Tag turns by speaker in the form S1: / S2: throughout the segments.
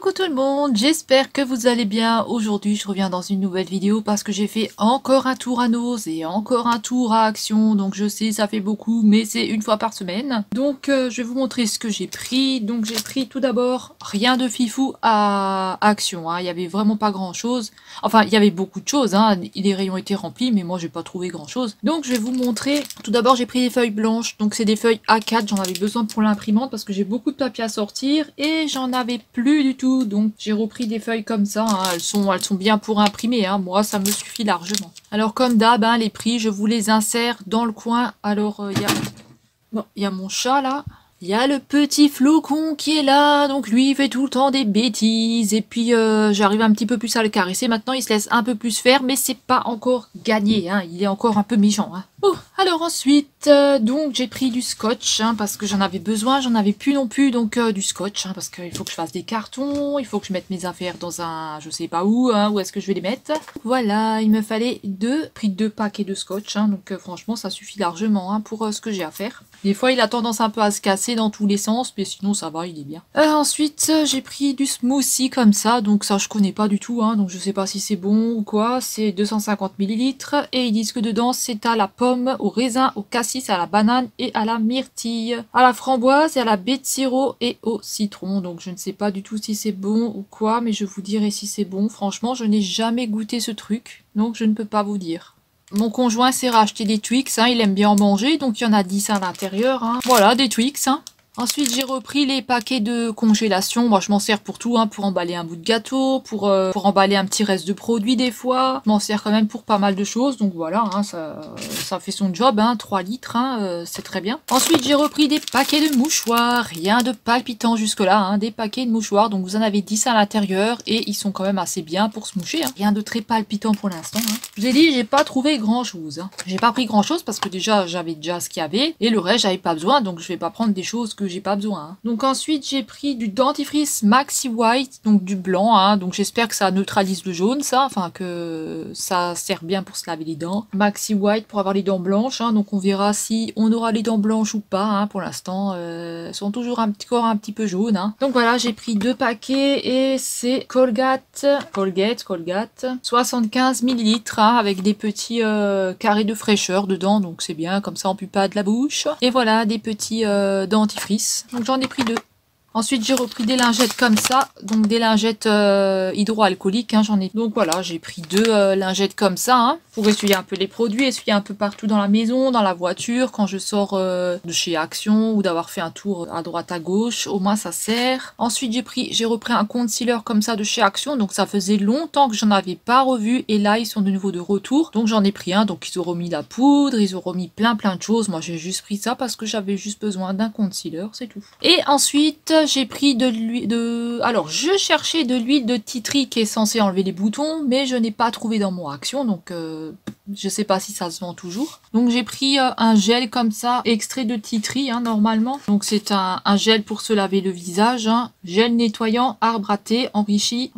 S1: Coucou tout le monde, j'espère que vous allez bien. Aujourd'hui je reviens dans une nouvelle vidéo parce que j'ai fait encore un tour à Nose et encore un tour à Action. Donc je sais ça fait beaucoup mais c'est une fois par semaine. Donc je vais vous montrer ce que j'ai pris. Donc j'ai pris tout d'abord rien de fifou à Action. Il y avait vraiment pas grand chose. Enfin il y avait beaucoup de choses, les rayons étaient remplis mais moi j'ai pas trouvé grand chose. Donc je vais vous montrer. Tout d'abord j'ai pris des feuilles blanches. Donc c'est des feuilles A4, j'en avais besoin pour l'imprimante parce que j'ai beaucoup de papier à sortir et j'en avais plus du tout, donc j'ai repris des feuilles comme ça, elles sont bien pour imprimer, moi ça me suffit largement. Alors comme d'hab, les prix, je vous les insère dans le coin. Alors il y a mon chat là. Il y a le petit flocon qui est là, donc lui il fait tout le temps des bêtises, et puis j'arrive un petit peu plus à le caresser, maintenant il se laisse un peu plus faire, mais c'est pas encore gagné, il est encore un peu méchant. Oh, alors ensuite, donc j'ai pris du scotch, parce que j'en avais besoin, j'en avais plus non plus, donc du scotch, parce qu'il faut que je fasse des cartons, il faut que je mette mes affaires dans un, je sais pas où, où est-ce que je vais les mettre. Voilà, il me fallait pris deux paquets de scotch, donc franchement ça suffit largement pour ce que j'ai à faire. Des fois il a tendance un peu à se casser dans tous les sens, mais sinon ça va, il est bien. Ensuite j'ai pris du smoothie comme ça, donc ça je connais pas du tout, donc je sais pas si c'est bon ou quoi. C'est 250 ml et ils disent que dedans c'est à la pomme, au raisin, au cassis, à la banane et à la myrtille, à la framboise et à la baie de sirop et au citron. Donc je ne sais pas du tout si c'est bon ou quoi, mais je vous dirai si c'est bon. Franchement je n'ai jamais goûté ce truc, donc je ne peux pas vous dire. Mon conjoint s'est racheté des Twix, il aime bien en manger, donc il y en a 10 à l'intérieur. Voilà, des Twix. Ensuite, j'ai repris les paquets de congélation. Moi, je m'en sers pour tout, pour emballer un bout de gâteau, pour emballer un petit reste de produit des fois. Je m'en sers quand même pour pas mal de choses, donc voilà, ça fait son job, 3 litres, c'est très bien. Ensuite, j'ai repris des paquets de mouchoirs, rien de palpitant jusque-là, des paquets de mouchoirs, donc vous en avez 10 à l'intérieur, et ils sont quand même assez bien pour se moucher, Rien de très palpitant pour l'instant, Je vous ai dit, j'ai pas trouvé grand-chose, J'ai pas pris grand-chose parce que déjà, j'avais déjà ce qu'il y avait, et le reste, j'avais pas besoin, donc je vais pas prendre des choses que j'ai pas besoin. Donc ensuite j'ai pris du dentifrice Maxi White, donc du blanc, donc j'espère que ça neutralise le jaune, enfin que ça sert bien pour se laver les dents. Maxi White pour avoir les dents blanches, donc on verra si on aura les dents blanches ou pas, pour l'instant elles sont toujours un petit peu jaunes. Donc voilà, j'ai pris 2 paquets et c'est Colgate 75 ml avec des petits carrés de fraîcheur dedans, donc c'est bien, comme ça on pue pas de la bouche. Et voilà, des petits dentifrice. Donc j'en ai pris 2. Ensuite j'ai repris des lingettes comme ça, donc des lingettes hydroalcooliques, j'en ai. Donc voilà, j'ai pris 2 lingettes comme ça, pour essuyer un peu les produits, essuyer un peu partout dans la maison, dans la voiture, quand je sors de chez Action ou d'avoir fait un tour à droite à gauche, au moins ça sert. Ensuite j'ai repris un concealer comme ça de chez Action, donc ça faisait longtemps que j'en avais pas revu et là ils sont de nouveau de retour, donc j'en ai pris un, donc ils ont remis la poudre, ils ont remis plein de choses. Moi j'ai juste pris ça parce que j'avais juste besoin d'un concealer, c'est tout. Et ensuite j'ai pris de l'huile alors je cherchais de l'huile de tea tree qui est censée enlever les boutons, mais je n'ai pas trouvé dans mon Action, donc je sais pas si ça se vend toujours. Donc j'ai pris un gel comme ça, extrait de tea tree, normalement. Donc c'est un gel pour se laver le visage, gel nettoyant arbre à thé enrichi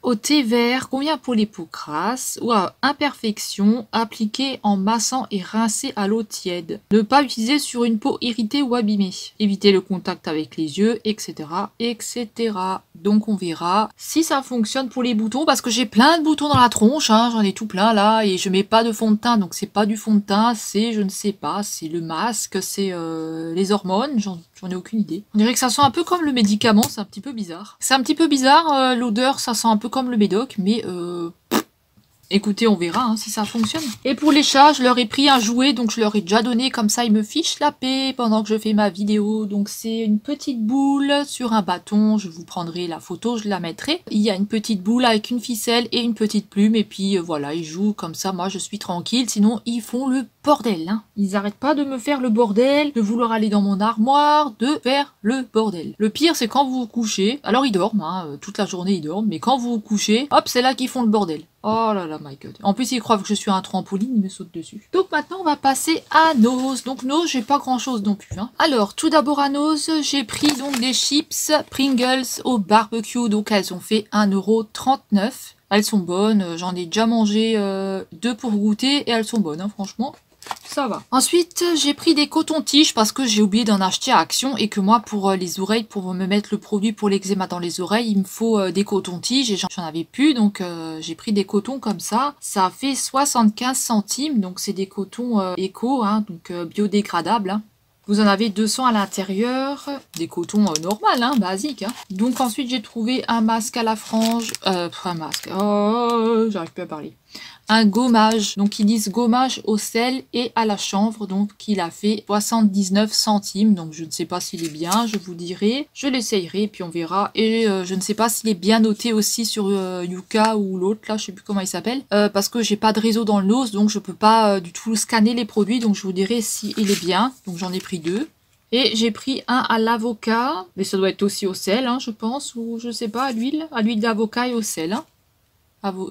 S1: au thé vert, convient pour les peaux crasses ou à imperfection, appliqué en massant et rincé à l'eau tiède. Ne pas utiliser sur une peau irritée ou abîmée. Éviter le contact avec les yeux, etc. etc. Donc on verra si ça fonctionne pour les boutons, parce que j'ai plein de boutons dans la tronche, j'en ai tout plein là, et je mets pas de fond de teint, donc c'est pas du fond de teint, c'est, je ne sais pas, c'est le masque, c'est les hormones, j'en ai aucune idée. On dirait que ça sent un peu comme le médicament, c'est un petit peu bizarre. C'est un petit peu bizarre, l'odeur, ça sent un peu comme le médoc, mais écoutez, on verra si ça fonctionne. Et pour les chats, je leur ai pris un jouet, donc je leur ai déjà donné, comme ça ils me fichent la paix pendant que je fais ma vidéo. Donc c'est une petite boule sur un bâton, je vous prendrai la photo, je la mettrai. Il y a une petite boule avec une ficelle et une petite plume, et puis voilà, ils jouent comme ça, moi je suis tranquille, sinon ils font le bordel. Ils arrêtent pas de me faire le bordel, de vouloir aller dans mon armoire, de faire le bordel. Le pire c'est quand vous vous couchez, alors ils dorment, toute la journée ils dorment, mais quand vous vous couchez, hop, c'est là qu'ils font le bordel. Oh là là, my god. En plus, ils croient que je suis un trampoline, ils me sautent dessus. Donc maintenant, on va passer à Nose. Donc Nose, j'ai pas grand chose non plus. Alors, tout d'abord à Nose, j'ai pris donc des chips Pringles au barbecue. Donc elles ont fait 1,39 €. Elles sont bonnes, j'en ai déjà mangé 2 pour goûter et elles sont bonnes, franchement. Ça va. Ensuite, j'ai pris des cotons-tiges parce que j'ai oublié d'en acheter à Action et que moi, pour les oreilles, pour me mettre le produit pour l'eczéma dans les oreilles, il me faut des cotons-tiges et j'en avais plus. Donc, j'ai pris des cotons comme ça. Ça fait 75 centimes. Donc, c'est des cotons éco, hein, donc biodégradables. Hein. Vous en avez 200 à l'intérieur, des cotons normal, hein, basiques. Hein. Donc ensuite j'ai trouvé un masque à la frange, un masque, oh, j'arrive plus à parler. Un gommage, donc ils disent gommage au sel et à la chanvre, donc il a fait 79 centimes, donc je ne sais pas s'il est bien, je vous dirai, je l'essayerai puis on verra, et je ne sais pas s'il est bien noté aussi sur Yuka ou l'autre là, je sais plus comment il s'appelle, parce que j'ai pas de réseau dans le nose, donc je peux pas du tout scanner les produits, donc je vous dirai si il est bien, donc j'en ai pris 2. Et j'ai pris un à l'avocat, mais ça doit être aussi au sel, hein, je pense, ou je sais pas, à l'huile d'avocat et au sel, hein.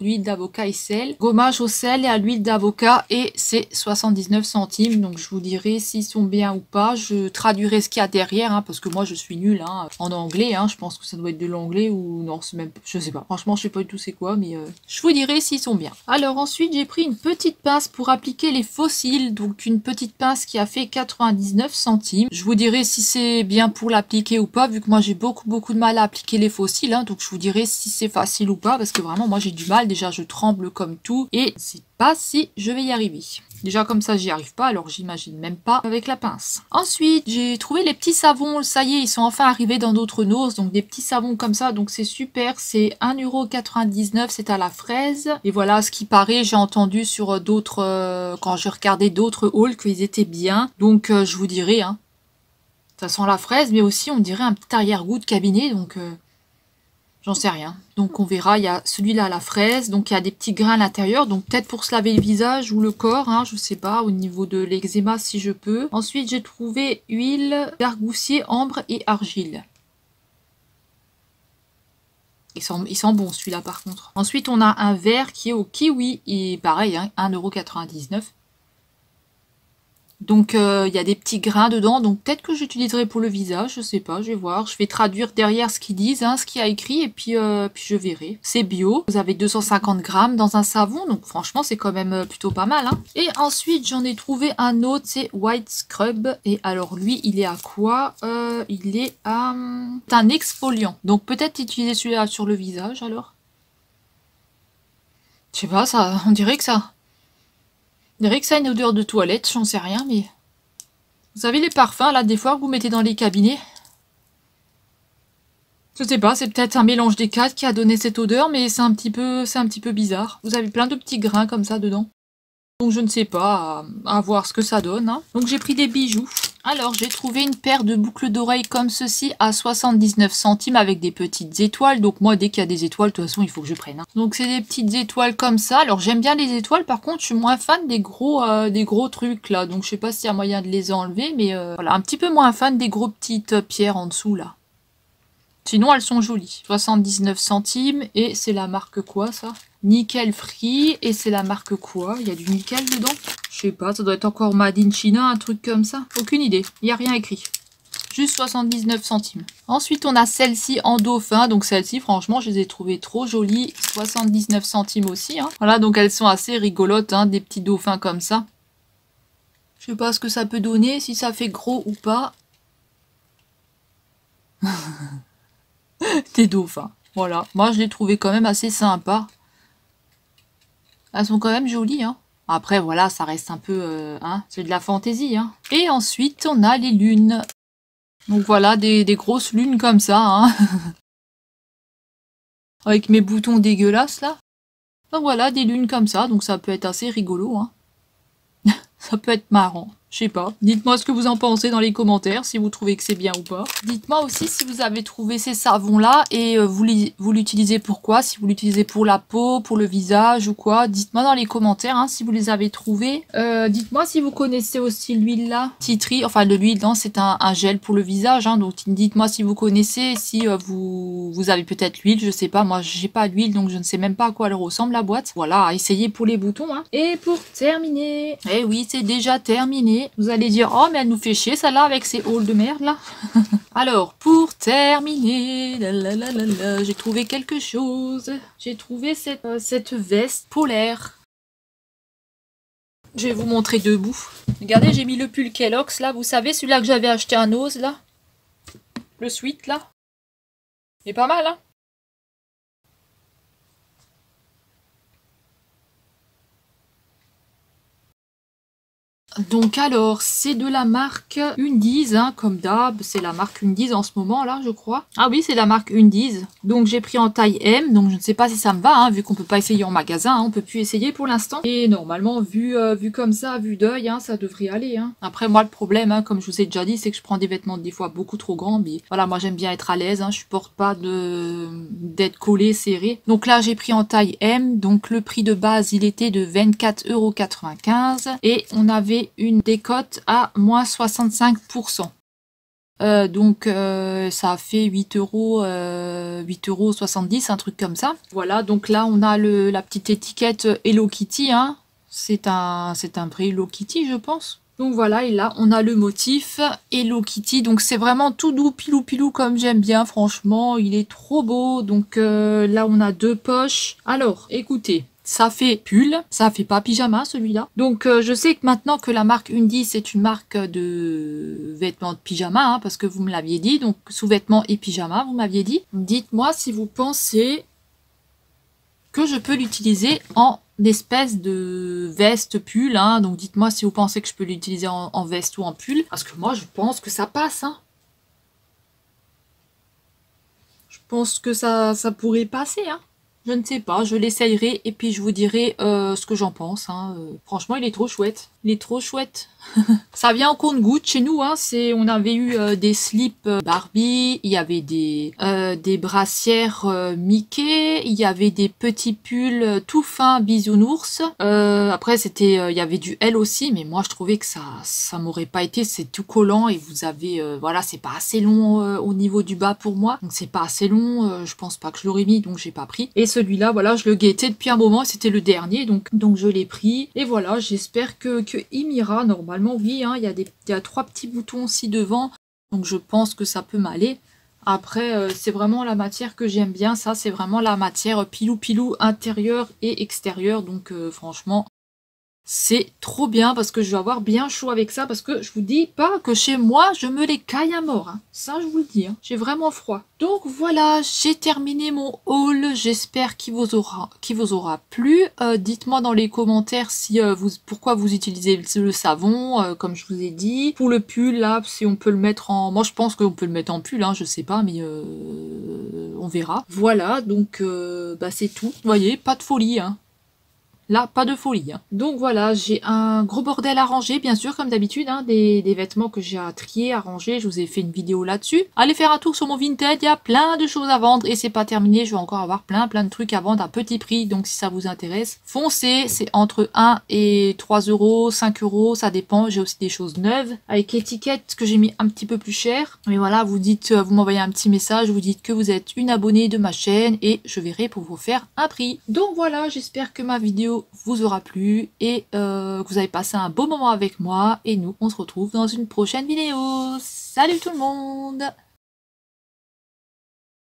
S1: L'huile d'avocat et sel, gommage au sel et à l'huile d'avocat et c'est 79 centimes, donc je vous dirai s'ils sont bien ou pas, je traduirai ce qu'il y a derrière, hein, parce que moi je suis nulle hein, en anglais, hein, je pense que ça doit être de l'anglais ou non, c'est même, je sais pas, franchement je sais pas du tout c'est quoi, mais je vous dirai s'ils sont bien. Alors ensuite j'ai pris une petite pince pour appliquer les fossiles, donc une petite pince qui a fait 99 centimes, je vous dirai si c'est bien pour l'appliquer ou pas, vu que moi j'ai beaucoup de mal à appliquer les fossiles, hein, donc je vous dirai si c'est facile ou pas, parce que vraiment moi j'ai du mal, déjà je tremble comme tout et c'est pas si je vais y arriver. Déjà comme ça j'y arrive pas, alors j'imagine même pas avec la pince. Ensuite j'ai trouvé les petits savons, ça y est ils sont enfin arrivés dans d'autres noses, donc des petits savons comme ça, donc c'est super, c'est 1,99 €, c'est à la fraise. Et voilà ce qui paraît, j'ai entendu sur d'autres, quand je regardais d'autres hauls qu'ils étaient bien, donc je vous dirai, hein. Ça sent la fraise mais aussi on dirait un petit arrière-goût de cabinet, donc... j'en sais rien. Donc on verra, il y a celui-là à la fraise, donc il y a des petits grains à l'intérieur, donc peut-être pour se laver le visage ou le corps, hein, je sais pas, au niveau de l'eczéma si je peux. Ensuite j'ai trouvé huile d'argousier, ambre et argile. Il sent bon celui-là par contre. Ensuite on a un verre qui est au kiwi, et pareil, hein, 1,99 €. Donc il y a des petits grains dedans, donc peut-être que j'utiliserai pour le visage, je sais pas, je vais voir. Je vais traduire derrière ce qu'ils disent, hein, ce qu'il y a écrit, et puis je verrai. C'est bio, vous avez 250 grammes dans un savon, donc franchement c'est quand même plutôt pas mal. Hein. Et ensuite j'en ai trouvé un autre, c'est White Scrub, et alors lui il est à quoi? Il est à... c'est un exfoliant, donc peut-être utiliser celui-là sur le visage alors. Je sais pas, ça, on dirait que ça... On dirait que ça a une odeur de toilette, j'en sais rien, mais... Vous savez les parfums, là, des fois, que vous mettez dans les cabinets? Je sais pas, c'est peut-être un mélange des quatre qui a donné cette odeur, mais c'est un petit peu bizarre. Vous avez plein de petits grains comme ça dedans. Donc je ne sais pas, à voir ce que ça donne. Hein. Donc j'ai pris des bijoux. Alors j'ai trouvé une paire de boucles d'oreilles comme ceci à 79 centimes avec des petites étoiles. Donc moi dès qu'il y a des étoiles, de toute façon il faut que je prenne. Hein. Donc c'est des petites étoiles comme ça. Alors j'aime bien les étoiles, par contre je suis moins fan des gros trucs là. Donc je sais pas s'il y a moyen de les enlever, mais voilà, un petit peu moins fan des gros petites pierres en dessous là. Sinon elles sont jolies. 79 centimes et c'est la marque quoi ça? Nickel Free, et c'est la marque quoi? Il y a du nickel dedans? Je sais pas, ça doit être encore Made in China, un truc comme ça. Aucune idée, il n'y a rien écrit. Juste 79 centimes. Ensuite, on a celle-ci en dauphin. Donc celle-ci, franchement, je les ai trouvées trop jolies. 79 centimes aussi. Hein. Voilà, donc elles sont assez rigolotes, hein, des petits dauphins comme ça. Je sais pas ce que ça peut donner, si ça fait gros ou pas. Des dauphins. Voilà, moi je les trouvais quand même assez sympas. Elles sont quand même jolies, hein. Après, voilà, ça reste un peu... hein, c'est de la fantaisie, hein. Et ensuite, on a les lunes. Donc voilà, des grosses lunes comme ça, hein. Avec mes boutons dégueulasses, là. Donc voilà, des lunes comme ça, donc ça peut être assez rigolo, hein. Ça peut être marrant. Je sais pas. Dites-moi ce que vous en pensez dans les commentaires, si vous trouvez que c'est bien ou pas. Dites-moi aussi si vous avez trouvé ces savons-là et vous l'utilisez pour quoi? Si vous l'utilisez pour la peau, pour le visage ou quoi. Dites-moi dans les commentaires hein, si vous les avez trouvés. Dites-moi si vous connaissez aussi l'huile là. Tea Tree, enfin de l'huile, non, c'est un gel pour le visage. Hein, donc dites-moi si vous connaissez, si vous avez peut-être l'huile, je sais pas. Moi, j'ai pas d'huile, donc je ne sais même pas à quoi elle ressemble la boîte. Voilà, essayez pour les boutons. Hein. Et pour terminer, eh oui, c'est déjà terminé. Vous allez dire, oh mais elle nous fait chier celle-là avec ses hauls de merde là. Alors, pour terminer, j'ai trouvé quelque chose. J'ai trouvé cette veste polaire. Je vais vous montrer debout. Regardez, j'ai mis le pull Kellogg's là, vous savez, celui-là que j'avais acheté à Nose là. Le sweat là. Il est pas mal, hein? Donc alors, c'est de la marque Undies, hein, comme d'hab, c'est la marque Undies en ce moment là, je crois. Ah oui, c'est la marque Undies. Donc j'ai pris en taille M, donc je ne sais pas si ça me va, hein, vu qu'on peut pas essayer en magasin, hein, on peut plus essayer pour l'instant. Et normalement, vu comme ça, vu d'œil, hein, ça devrait aller. Hein. Après moi, le problème, hein, comme je vous ai déjà dit, c'est que je prends des vêtements des fois beaucoup trop grands, mais voilà, moi j'aime bien être à l'aise, hein, je supporte pas d'être collé, serré. Donc là, j'ai pris en taille M, donc le prix de base, il était de 24,95 € et on avait une décote à moins 65%. Donc ça fait 8,70 €, un truc comme ça. Voilà, donc là on a la petite étiquette Hello Kitty, hein. C'est un vrai Hello Kitty, je pense. Donc voilà, et là on a le motif Hello Kitty, donc c'est vraiment tout doux, pilou pilou comme j'aime bien, franchement, il est trop beau. Donc là on a 2 poches. Alors, écoutez, ça fait pull, ça fait pas pyjama celui-là. Donc je sais que maintenant que la marque Undies c'est une marque de vêtements de pyjama, hein, parce que vous me l'aviez dit, donc sous-vêtements et pyjama, vous m'aviez dit. Dites-moi si vous pensez que je peux l'utiliser en espèce de veste pull, hein. Donc dites-moi si vous pensez que je peux l'utiliser en veste ou en pull, parce que moi je pense que ça passe, hein. Je pense que ça pourrait passer, hein. Je ne sais pas, je l'essayerai et puis je vous dirai ce que j'en pense. Hein. Franchement, il est trop chouette. Il est trop chouette. Ça vient en compte-gouttes chez nous. Hein. On avait eu des slips Barbie, il y avait des brassières Mickey, il y avait des petits pulls tout fins bisounours. Après, il y avait du L aussi, mais moi je trouvais que ça m'aurait pas été. C'est tout collant et vous avez, voilà, c'est pas assez long au niveau du bas pour moi. Donc c'est pas assez long. Je pense pas que je l'aurais mis, donc j'ai pas pris. Et celui-là, voilà, je le guettais depuis un moment. C'était le dernier, donc je l'ai pris. Et voilà, j'espère que il m'ira normalement. Oui, hein, il y a 3 petits boutons aussi devant, donc je pense que ça peut m'aller. Après, c'est vraiment la matière que j'aime bien, ça c'est vraiment la matière pilou pilou intérieur et extérieur, donc franchement c'est trop bien parce que je vais avoir bien chaud avec ça, parce que je vous dis pas que chez moi je me les caille à mort, hein. Ça je vous le dis, hein. J'ai vraiment froid. Donc voilà, j'ai terminé mon haul, j'espère qu'il vous aura plu. Dites-moi dans les commentaires si pourquoi vous utilisez le savon, comme je vous ai dit. Pour le pull là, si on peut le mettre en... Moi je pense qu'on peut le mettre en pull, hein, je sais pas, mais on verra. Voilà, donc bah, c'est tout. Vous voyez, pas de folie, hein. Là, pas de folie. Hein. Donc voilà, j'ai un gros bordel à ranger, bien sûr, comme d'habitude, hein, des vêtements que j'ai à trier, à ranger. Je vous ai fait une vidéo là-dessus. Allez faire un tour sur mon Vinted, il y a plein de choses à vendre et c'est pas terminé. Je vais encore avoir plein de trucs à vendre à petit prix. Donc si ça vous intéresse, foncez. C'est entre 1 et 3 €, 5 €, ça dépend. J'ai aussi des choses neuves avec étiquette que j'ai mis un petit peu plus cher. Mais voilà, vous m'envoyez un petit message, vous dites que vous êtes une abonnée de ma chaîne et je verrai pour vous faire un prix. Donc voilà, j'espère que ma vidéo vous aura plu et que vous avez passé un beau moment avec moi, et nous on se retrouve dans une prochaine vidéo. Salut tout le monde!